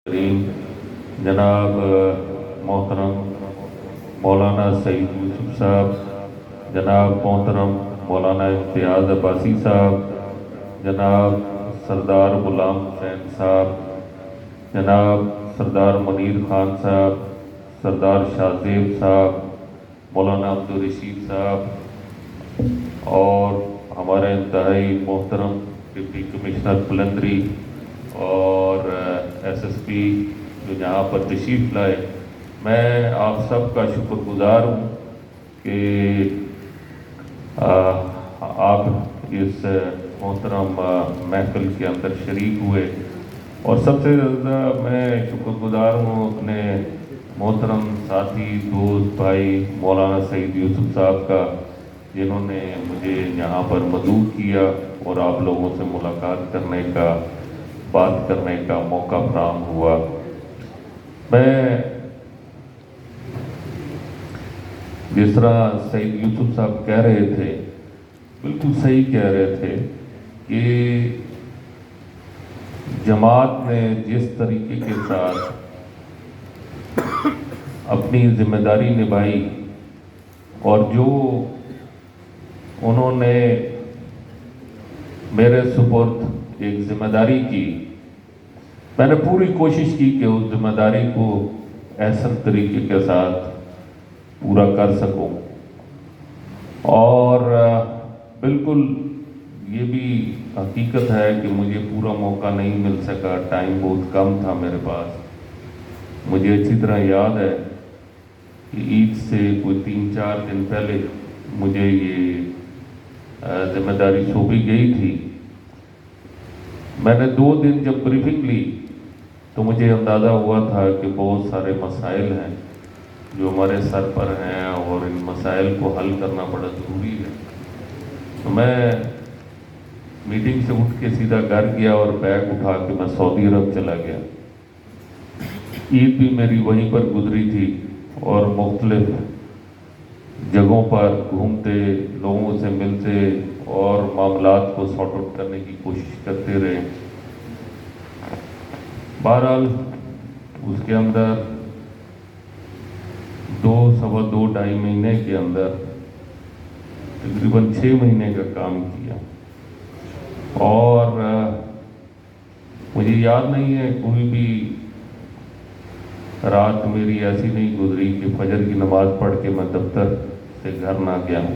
کریم جناب محترم مولانا سعید یوسف صاحب، جناب محترم مولانا امتیاز عباسی صاحب، جناب سردار غلام حسین صاحب، جناب سردار منیر خان صاحب، سردار شاہزیب صاحب، مولانا عبدالرشید صاحب اور ہمارے انتہائی محترم ڈپٹی کمشنر پلندری اور ایس ایس پی جو یہاں پر تشریف لائے، میں آپ سب کا شکر گزار ہوں کہ آپ اس محترم محفل کے اندر شریک ہوئے، اور سب سے زیادہ میں شکر گزار ہوں اپنے محترم ساتھی دوست بھائی مولانا سعید یوسف صاحب کا، جنہوں نے مجھے یہاں پر مدعو کیا اور آپ لوگوں سے ملاقات کرنے کا، بات کرنے کا موقع فراہم ہوا۔ میں جس طرح سعید یوسف صاحب کہہ رہے تھے، بالکل صحیح کہہ رہے تھے کہ جماعت نے جس طریقے کے ساتھ اپنی ذمہ داری نبھائی اور جو انہوں نے میرے سپرد ایک ذمہ داری کی، میں نے پوری کوشش کی کہ اس ذمہ داری کو احسن طریقے کے ساتھ پورا کر سکوں، اور بالکل یہ بھی حقیقت ہے کہ مجھے پورا موقع نہیں مل سکا، ٹائم بہت کم تھا میرے پاس۔ مجھے اچھی طرح یاد ہے کہ عید سے کوئی 3-4 دن پہلے مجھے یہ ذمہ داری سونپی گئی تھی۔ میں نے 2 دن جب بریفنگ لی تو مجھے اندازہ ہوا تھا کہ بہت سارے مسائل ہیں جو ہمارے سر پر ہیں اور ان مسائل کو حل کرنا بڑا ضروری ہے۔ تو میں میٹنگ سے اٹھ کے سیدھا گھر گیا اور بیگ اٹھا کے میں سعودی عرب چلا گیا۔ عید بھی میری وہیں پر گزری تھی اور مختلف جگہوں پر گھومتے، لوگوں سے ملتے اور معاملات کو سارٹ آؤٹ کرنے کی کوشش کرتے رہے۔ بہرحال اس کے اندر 2-2.5 مہینے کے اندر تقریباً 6 مہینے کا کام کیا، اور مجھے یاد نہیں ہے کوئی بھی رات میری ایسی نہیں گزری کہ فجر کی نماز پڑھ کے میں دفتر سے گھر نہ گیا ہوں۔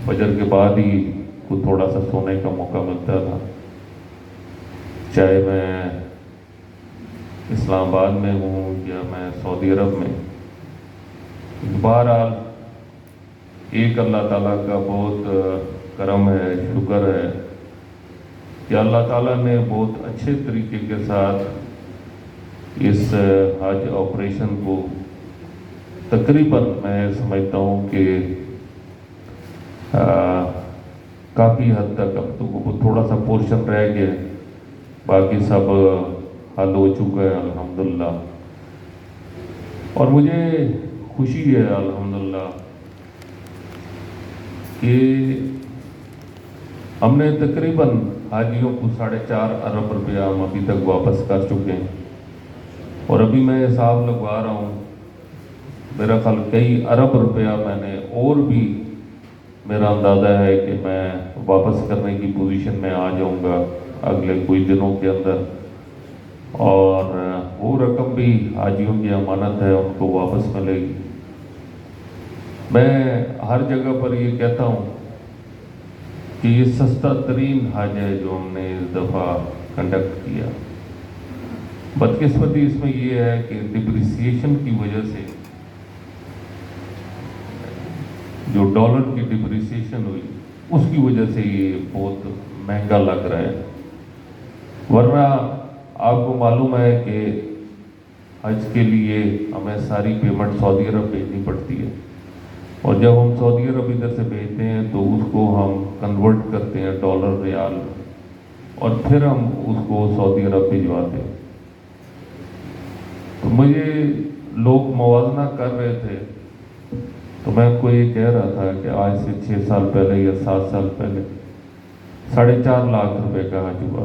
فجر کے بعد ہی کو تھوڑا سا سونے کا موقع ملتا تھا، چاہے میں اسلام آباد میں ہوں یا میں سعودی عرب میں۔ بہرحال ایک اللہ تعالیٰ کا بہت کرم ہے، شکر ہے کہ اللہ تعالیٰ نے بہت اچھے طریقے کے ساتھ اس حج آپریشن کو تقریباً میں سمجھتا ہوں کہ کافی حد تک اب تو تھوڑا سا پورشن رہ گیا، باقی سب حل ہو چکا ہے الحمدللہ، اور مجھے خوشی ہے الحمدللہ کہ ہم نے تقریباً حاجیوں کو 4.5 ارب روپیہ ہم ابھی تک واپس کر چکے ہیں، اور ابھی میں حساب لگوا رہا ہوں، میرا خیال کئی ارب روپیہ میں نے اور بھی میرا اندازہ ہے کہ میں واپس کرنے کی پوزیشن میں آ جاؤں گا اگلے کوئی دنوں کے اندر، اور وہ رقم بھی حاجیوں کی امانت ہے، ان کو واپس ملے گی۔ میں ہر جگہ پر یہ کہتا ہوں کہ یہ سستا ترین حج ہے جو ہم نے اس دفعہ کنڈکٹ کیا۔ بدقسمتی اس میں یہ ہے کہ ڈپریسیشن کی وجہ سے، جو ڈالر کی ڈپریسیشن ہوئی اس کی وجہ سے یہ بہت مہنگا لگ رہا ہے، ورنہ آپ کو معلوم ہے کہ حج کے لیے ہمیں ساری پیمنٹ سعودی عرب بھیجنی پڑتی ہے، اور جب ہم سعودی عرب ادھر سے بھیجتے ہیں تو اس کو ہم کنورٹ کرتے ہیں ڈالر ریال، اور پھر ہم اس کو سعودی عرب بھجواتے ہیں۔ تو مجھے لوگ موازنہ کر رہے تھے تو میں کو یہ کہہ رہا تھا کہ آج سے 6 سال پہلے یا 7 سال پہلے 4.5 لاکھ روپے کا حج ہوا،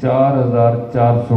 4,400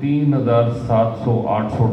3,700-800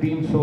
300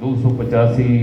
285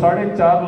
4.5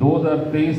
2023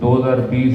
2020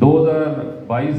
2022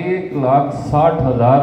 1,60,000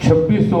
2600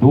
2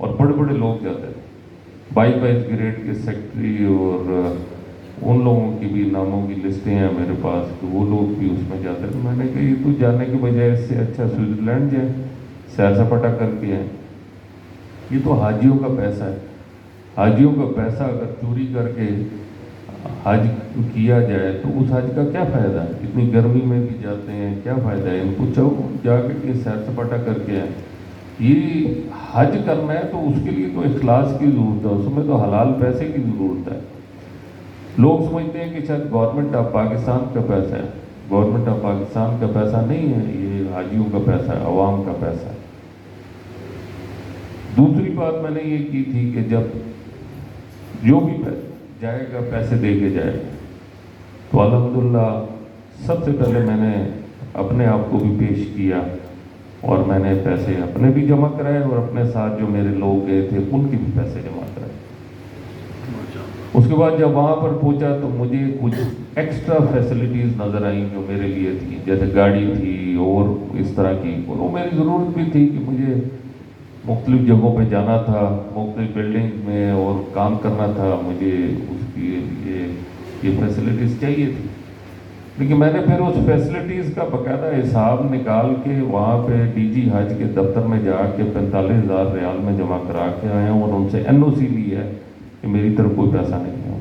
اور بڑے بڑے لوگ جاتے تھے، 22 گریڈ کے سیکٹری، اور ان لوگوں کی بھی ناموں کی لسٹیں ہیں میرے پاس کہ وہ لوگ بھی اس میں جاتے تھے۔ میں نے کہا یہ تو جانے کے بجائے اس سے اچھا سوئٹزرلینڈ جائیں، سیر سپاٹا کر کے آئیں۔ یہ تو حاجیوں کا پیسہ ہے، حاجیوں کا پیسہ اگر چوری کر کے حج کیا جائے تو اس حج کا کیا فائدہ ہے؟ اتنی گرمی میں بھی جاتے ہیں، کیا فائدہ ہے؟ ان کو چاہو جا کے سیر سپاٹا کر کے آئیں۔ یہ حج کرنا ہے تو اس کے لیے تو اخلاص کی ضرورت ہے، اس میں تو حلال پیسے کی ضرورت ہے۔ لوگ سمجھتے ہیں کہ شاید گورنمنٹ آف پاکستان کا پیسہ ہے، گورنمنٹ آف پاکستان کا پیسہ نہیں ہے، یہ حاجیوں کا پیسہ ہے، عوام کا پیسہ ہے۔ دوسری بات میں نے یہ کی تھی کہ جب جو بھی جائے گا پیسے دے کے جائے گا، تو الحمدللہ سب سے پہلے میں نے اپنے آپ کو بھی پیش کیا، اور میں نے پیسے اپنے بھی جمع کرائے اور اپنے ساتھ جو میرے لوگ گئے تھے ان کے بھی پیسے جمع کرائے۔ اس کے بعد جب وہاں پر پہنچا تو مجھے کچھ ایکسٹرا فیسلٹیز نظر آئیں جو میرے لیے تھی، جیسے گاڑی تھی اور اس طرح کی، اور وہ میری ضرورت بھی تھی کہ مجھے مختلف جگہوں پہ جانا تھا، مختلف بلڈنگ میں اور کام کرنا تھا، مجھے اس کی یہ فیسلٹیز چاہیے تھی۔ لیکن میں نے پھر اس فیسلٹیز کا باقاعدہ حساب نکال کے وہاں پہ ڈی جی حج کے دفتر میں جا کے 45,000 ریال میں جمع کرا کے آیا ہوں، اور ان سے این او سی لی ہے کہ میری طرف کوئی پیسہ نہیں ہے،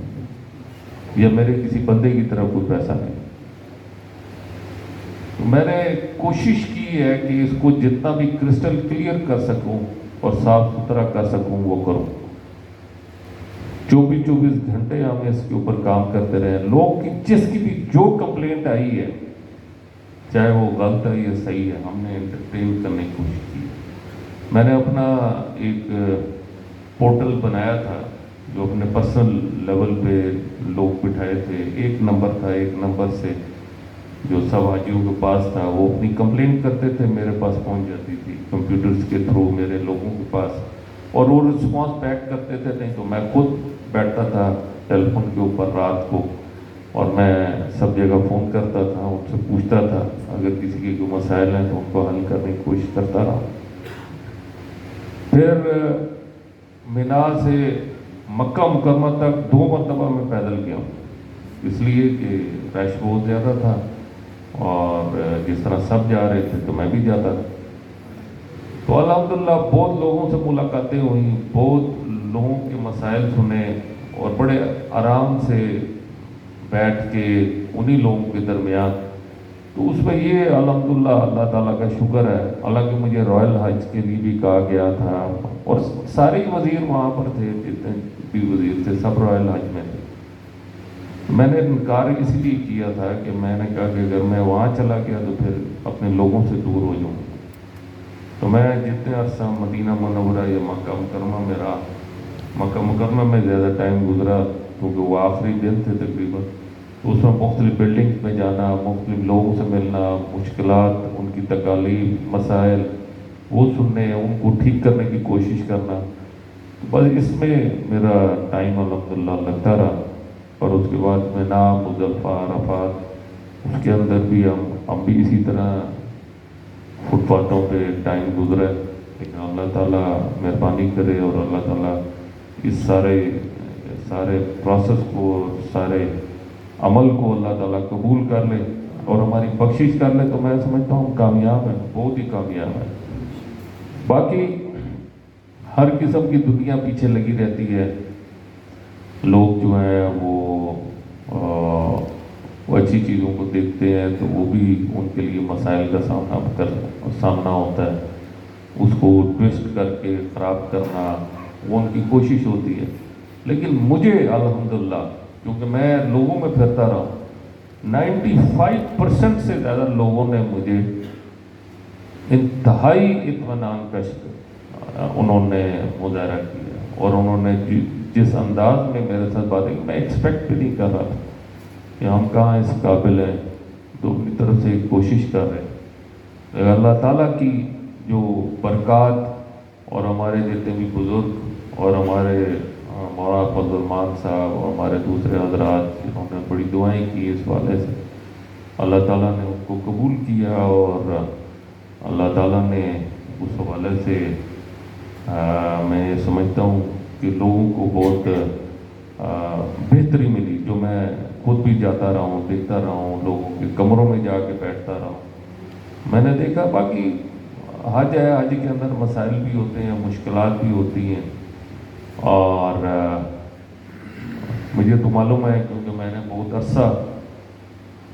یا میرے کسی بندے کی طرف کوئی پیسہ نہیں۔ تو میں نے کوشش کی ہے کہ اس کو جتنا بھی کرسٹل کلیئر کر سکوں اور صاف ستھرا کر سکوں وہ کروں۔ 24 گھنٹے ہم اس کے اوپر کام کرتے رہے، لوگ کی جس کی بھی جو کمپلینٹ آئی ہے، چاہے وہ غلط ہے یا صحیح ہے، ہم نے انٹرٹین کرنے کی کوشش کی۔ میں نے اپنا ایک پورٹل بنایا تھا جو اپنے پرسنل لیول پہ لوگ بٹھائے تھے، ایک نمبر تھا، ایک نمبر سے جو سب حاجیوں کے پاس تھا وہ اپنی کمپلین کرتے تھے، میرے پاس پہنچ جاتی تھی کمپیوٹرز کے تھرو میرے لوگوں کے پاس، اور وہ رسپانس بیک کرتے تھے۔ نہیں تو میں خود بیٹھتا تھا ٹیلی فون کے اوپر رات کو، اور میں سب جگہ فون کرتا تھا، ان سے پوچھتا تھا، اگر کسی کے کوئی مسائل ہیں تو ان کو حل کرنے کی کوشش کرتا رہا۔ پھر مینا سے مکہ مکرمہ تک 2 مرتبہ میں پیدل گیا ہوں، اس لیے کہ رش بہت زیادہ تھا، اور جس طرح سب جا رہے تھے تو میں بھی جاتا تھا۔ تو الحمدللہ بہت لوگوں سے ملاقاتیں ہوئیں، بہت لوگوں کے مسائل سنے، اور بڑے آرام سے بیٹھ کے انہی لوگوں کے درمیان، تو اس میں یہ الحمدللہ اللہ تعالیٰ کا شکر ہے، حالانکہ مجھے رائل حج کے لیے بھی کہا گیا تھا، اور سارے وزیر وہاں پر تھے، جتنے بھی وزیر تھے سب رائل حج میں تھے۔ میں نے انکار اس لیے کیا تھا کہ میں نے کہا کہ اگر میں وہاں چلا گیا تو پھر اپنے لوگوں سے دور ہو جاؤں۔ تو میں جتنے عرصہ مدینہ منورہ یا مکہ مکرمہ میں رہا، مکہ مکرمہ میں زیادہ ٹائم گزرا کیونکہ وہ آخری دن تھے تقریباً، تو اس میں مختلف بلڈنگز میں جانا، مختلف لوگوں سے ملنا، مشکلات، ان کی تکالیف، مسائل وہ سننے، ان کو ٹھیک کرنے کی کوشش کرنا، تو بس اس میں میرا ٹائم الحمدللہ لگتا رہا۔ اور اس کے بعد مینا، مزدلفہ، عرفات، اس کے اندر بھی ہم بھی اسی طرح فٹ پاتھوں پہ ٹائم گزرا ہے، لیکن اللہ تعالیٰ مہربانی کرے اور اللہ تعالیٰ اس سارے پروسیس کو، سارے عمل کو اللہ تعالیٰ قبول کر لے اور ہماری بخشش کر لے، تو میں سمجھتا ہوں کامیاب ہیں، بہت ہی کامیاب ہیں۔ باقی ہر قسم کی دنیا پیچھے لگی رہتی ہے، لوگ جو ہیں وہ اچھی چیزوں کو دیکھتے ہیں تو وہ بھی ان کے لیے مسائل کا سامنا ہوتا ہے، اس کو ٹویسٹ کر کے خراب کرنا وہ ان کی کوشش ہوتی ہے۔ لیکن مجھے الحمدللہ، کیونکہ میں لوگوں میں پھرتا رہا ہوں، 95% سے زیادہ لوگوں نے مجھے انتہائی اطمینان پیش انہوں نے مظاہرہ کیا، اور انہوں نے جس انداز میں میرے ساتھ باتیں کی، میں ایکسپیکٹ بھی نہیں کر رہا تھا کہ ہم کہاں اس قابل ہیں، تو اپنی طرف سے کوشش کر رہے ہیں۔ اللہ تعالیٰ کی جو برکات، اور ہمارے جتنے بھی بزرگ اور ہمارے مولانا فضل الرحمان صاحب اور ہمارے دوسرے حضرات جنہوں نے بڑی دعائیں کی اس والے سے، اللہ تعالیٰ نے ان کو قبول کیا، اور اللہ تعالیٰ نے اس حوالے سے میں یہ سمجھتا ہوں کہ لوگوں کو بہت بہتری ملی، جو میں خود بھی جاتا رہا ہوں، دیکھتا رہا ہوں، لوگوں کے کمروں میں جا کے بیٹھتا رہا ہوں، میں نے دیکھا باقی حج ہے، حج کے اندر مسائل بھی ہوتے ہیں، مشکلات بھی ہوتی ہیں، اور مجھے تو معلوم ہے کیونکہ میں نے بہت عرصہ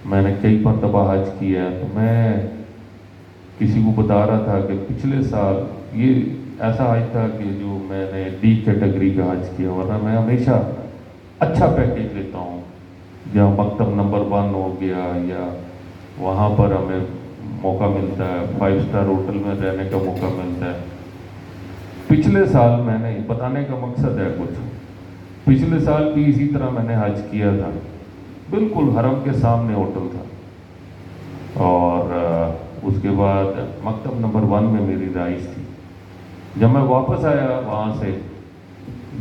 میں نے کئی مرتبہ حج کیا ہے، تو میں کسی کو بتا رہا تھا کہ پچھلے سال یہ ایسا حج تھا کہ جو میں نے ڈی کیٹیگری کا حج کیا، ورنہ میں ہمیشہ اچھا پیکیج لیتا ہوں، یا مکتب نمبر 1 ہو گیا، یا وہاں پر ہمیں موقع ملتا ہے 5 اسٹار ہوٹل میں رہنے کا موقع ملتا ہے۔ پچھلے سال میں نے بتانے کا مقصد ہے کچھ، پچھلے سال بھی اسی طرح میں نے حج کیا تھا، بالکل حرم کے سامنے ہوٹل تھا، اور اس کے بعد مکتب نمبر 1 میں میری رہائش تھی۔ جب میں واپس آیا وہاں سے،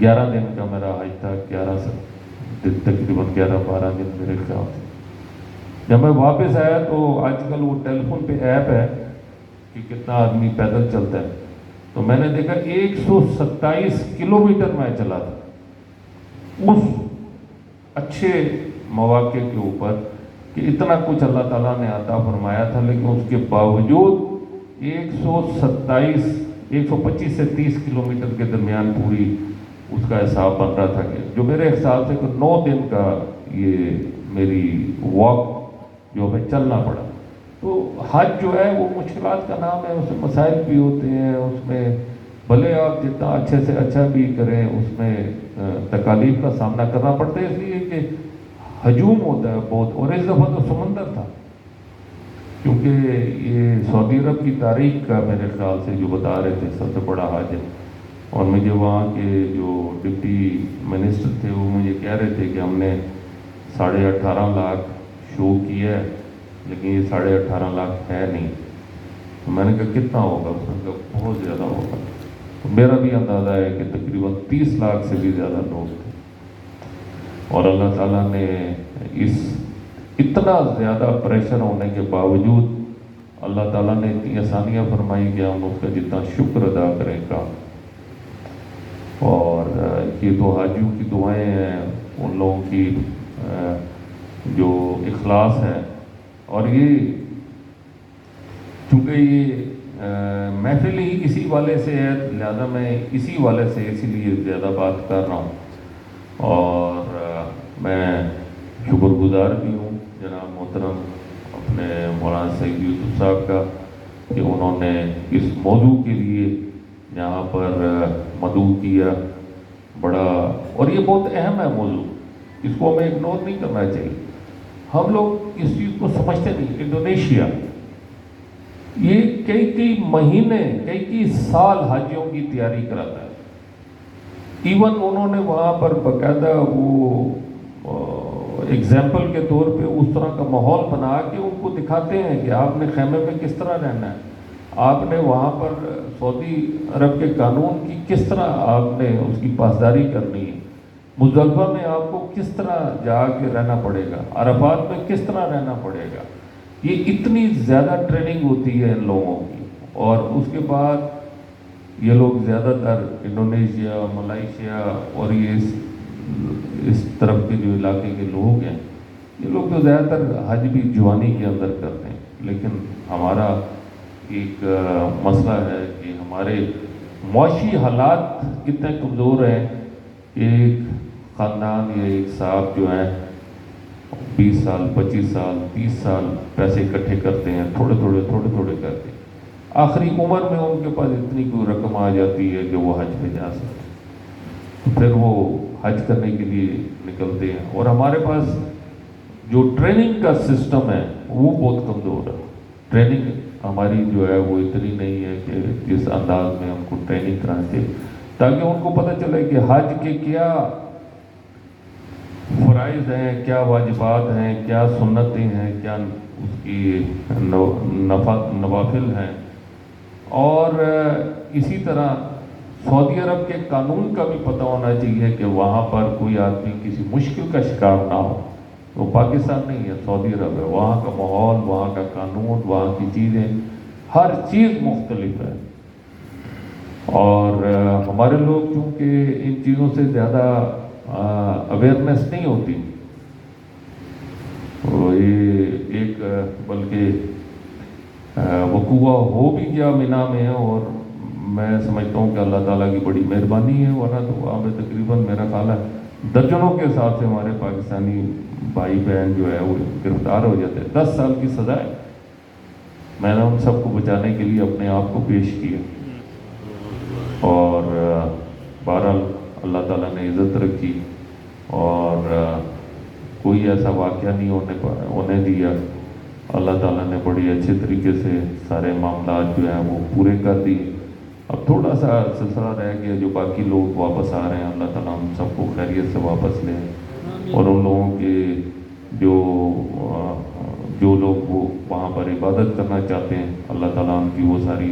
11 دن کا میرا حج تھا، 11 سے تقریباً 11-12 دن میرے خیال سے۔ جب میں واپس آیا تو آج کل وہ ٹیلی فون پہ ایپ ہے کہ کتنا آدمی پیدل چلتا ہے، تو میں نے دیکھا 127 کلومیٹر میں چلا تھا اس اچھے مواقع کے اوپر، کہ اتنا کچھ اللہ تعالیٰ نے عطا فرمایا تھا، لیکن اس کے باوجود 125 سے 30 کلومیٹر کے درمیان پوری اس کا حساب بن رہا تھا، کہ جو میرے حساب سے 9 دن کا یہ میری واک جو ہمیں چلنا پڑا۔ تو حج جو ہے وہ مشکلات کا نام ہے، اس میں مسائل بھی ہوتے ہیں، اس میں بھلے آپ جتنا اچھے سے اچھا بھی کریں، اس میں تکالیف کا سامنا کرنا پڑتا ہے، اس لیے کہ ہجوم ہوتا ہے بہت، اور اس دفعہ تو سمندر تھا، کیونکہ یہ سعودی عرب کی تاریخ کا میرے خیال سے جو بتا رہے تھے سب سے بڑا حج ہے، اور مجھے وہاں کے جو ڈپٹی منسٹر تھے وہ مجھے کہہ رہے تھے کہ ہم نے 18.5 لاکھ شو کیا ہے، لیکن یہ 18.5 لاکھ ہے نہیں۔ تو میں نے کہا کتنا ہوگا؟ اس نے کہا بہت زیادہ ہوگا۔ تو میرا بھی اندازہ ہے کہ تقریباً 30 لاکھ سے بھی زیادہ لوگ تھے، اور اللہ تعالیٰ نے اس اتنا زیادہ پریشر ہونے کے باوجود اللہ تعالیٰ نے اتنی آسانیاں فرمائی کہ ہم اس کا جتنا شکر ادا کریں کا۔ اور یہ تو حاجیوں کی دعائیں ہیں، ان لوگوں کی جو اخلاص ہے، اور یہ چونکہ یہ محفل ہی اسی والے سے ہے، لہذا میں اسی والے سے اسی لیے زیادہ بات کر رہا ہوں، اور میں شکر گزار بھی ہوں جناب محترم اپنے مولانا سعید یوسف صاحب کا، کہ انہوں نے اس موضوع کے لیے یہاں پر مدعو کیا بڑا، اور یہ بہت اہم ہے موضوع، اس کو ہمیں اگنور نہیں کرنا چاہیے۔ ہم لوگ اس چیز کو سمجھتے نہیں۔ انڈونیشیا یہ کئی مہینے کئی سال حاجیوں کی تیاری کراتا ہے، ایون انہوں نے وہاں پر باقاعدہ وہ ایگزامپل کے طور پہ اس طرح کا ماحول بنا کے ان کو دکھاتے ہیں کہ آپ نے خیمے میں کس طرح رہنا ہے، آپ نے وہاں پر سعودی عرب کے قانون کی کس طرح آپ نے اس کی پاسداری کرنی ہے، مزدلفہ میں آپ کو کس طرح جا کے رہنا پڑے گا، عرفات میں کس طرح رہنا پڑے گا۔ یہ اتنی زیادہ ٹریننگ ہوتی ہے ان لوگوں کی، اور اس کے بعد یہ لوگ زیادہ تر انڈونیشیا، ملائیشیا اور یہ اس طرف کے جو علاقے کے لوگ ہیں، یہ لوگ تو زیادہ تر حج بھی جوانی کے اندر کرتے ہیں، لیکن ہمارا ایک مسئلہ ہے کہ ہمارے معاشی حالات اتنے کمزور ہیں کہ ایک خاندان یا ایک صاحب جو ہیں 20 سال 25 سال 30 سال پیسے اکٹھے کرتے ہیں، تھوڑے تھوڑے کرتے ہیں، آخری عمر میں ان کے پاس اتنی کوئی رقم آ جاتی ہے کہ وہ حج پہ جا سکتے ہیں، تو پھر وہ حج کرنے کے لیے نکلتے ہیں، اور ہمارے پاس جو ٹریننگ کا سسٹم ہے وہ بہت کمزور ہے۔ ٹریننگ ہماری جو ہے وہ اتنی نہیں ہے کہ جس انداز میں ہم کو ٹریننگ کرانا چاہیے، تاکہ ان کو پتہ چلے کہ حج کے کیا فرائض ہیں، کیا واجبات ہیں، کیا سنتیں ہیں، کیا اس کی نوافل ہیں، اور اسی طرح سعودی عرب کے قانون کا بھی پتہ ہونا چاہیے کہ وہاں پر کوئی آدمی کسی مشکل کا شکار نہ ہو۔ وہ پاکستان نہیں ہے، سعودی عرب ہے، وہاں کا ماحول، وہاں کا قانون، وہاں کی چیزیں، ہر چیز مختلف ہے۔ اور ہمارے لوگ کیونکہ ان چیزوں سے زیادہ اویئرنیس نہیں ہوتی، یہ ایک بلکہ وقوع ہو بھی گیا مینا میں، اور میں سمجھتا ہوں کہ اللہ تعالیٰ کی بڑی مہربانی ہے، ورنہ تو وہاں پہ تقریباً میرا خیال ہے درجنوں کے حساب سے ہمارے پاکستانی بھائی بہن جو ہے وہ گرفتار ہو جاتے ہیں۔ 10 سال کی سزا ہے۔ میں نے ان سب کو بچانے کے لیے اپنے آپ کو پیش کیا، اور بہرحال اللہ تعالیٰ نے عزت رکھی، اور کوئی ایسا واقعہ نہیں ہونے دیا۔ اللہ تعالیٰ نے بڑی اچھے طریقے سے سارے معاملات جو ہیں وہ پورے کر دیے۔ اب تھوڑا سا سلسلہ رہ گیا، جو باقی لوگ واپس آ رہے ہیں اللہ تعالیٰ ہم سب کو خیریت سے واپس لیں، اور ان لوگوں کے جو لوگ وہ وہاں پر عبادت کرنا چاہتے ہیں اللہ تعالیٰ ان کی وہ ساری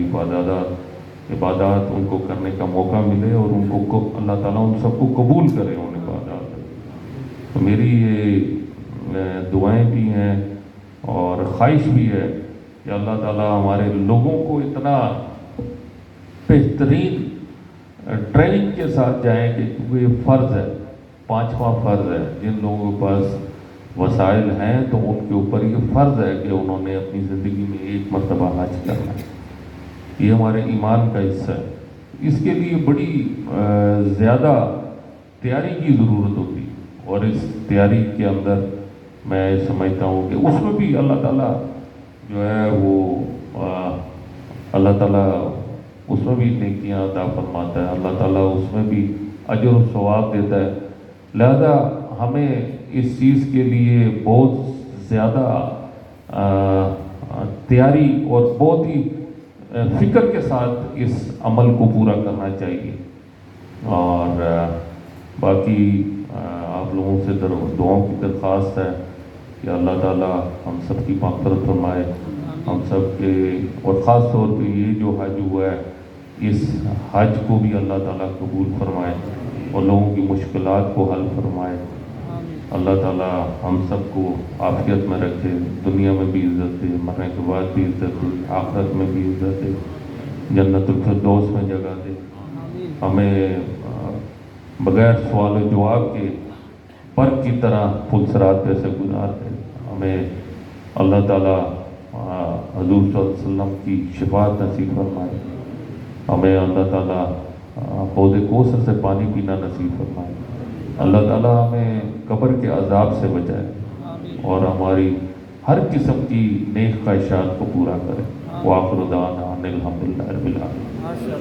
عبادات ان کو کرنے کا موقع ملے، اور ان کو اللہ تعالیٰ ان سب کو قبول کرے ان عبادات۔ تو میری یہ دعائیں بھی ہیں اور خواہش بھی ہے کہ اللہ تعالیٰ ہمارے لوگوں کو اتنا بہترین ٹریننگ کے ساتھ جائیں کہ کیونکہ یہ فرض ہے، 5واں فرض ہے۔ جن لوگوں کے پاس وسائل ہیں تو ان کے اوپر یہ فرض ہے کہ انہوں نے اپنی زندگی میں ایک مرتبہ حج کرنا ہے۔ یہ ہمارے ایمان کا حصہ ہے۔ اس کے لیے بڑی زیادہ تیاری کی ضرورت ہوتی، اور اس تیاری کے اندر میں سمجھتا ہوں کہ اس میں بھی اللہ تعالیٰ جو ہے وہ اللہ تعالیٰ اس میں بھی نیکیاں عطا فرماتا ہے، اللہ تعالیٰ اس میں بھی اجر و ثواب دیتا ہے۔ لہذا ہمیں اس چیز کے لیے بہت زیادہ تیاری اور بہت ہی فکر کے ساتھ اس عمل کو پورا کرنا چاہیے۔ اور باقی آپ لوگوں سے دعاؤں کی درخواست ہے کہ اللہ تعالیٰ ہم سب کی مغفرت فرمائے، ہم سب کے، اور خاص طور پہ یہ جو حج ہوا ہے اس حج کو بھی اللہ تعالیٰ قبول فرمائے اور لوگوں کی مشکلات کو حل فرمائے۔ اللہ تعالیٰ ہم سب کو عافیت میں رکھے، دنیا میں بھی عزت دے، مرنے کے بعد بھی عزت دے، آخرت میں بھی عزت دے، جنت الفردوس میں جگہ دے، ہمیں بغیر سوال و جواب کے برق کی طرح پلسرات پہ سے گزار دے، ہمیں اللہ تعالیٰ حضور صلی اللہ علیہ وسلم کی شفاعت نصیب فرمائے، ہمیں اللہ تعالیٰ حوض کوثر سے پانی پینا نصیب فرمائے، اللہ تعالیٰ ہمیں قبر کے عذاب سے بچائے، اور ہماری ہر قسم کی نیک خواہشات کو پورا کرے۔ وآخر دعوانا ان الحمدللہ رب العالمین۔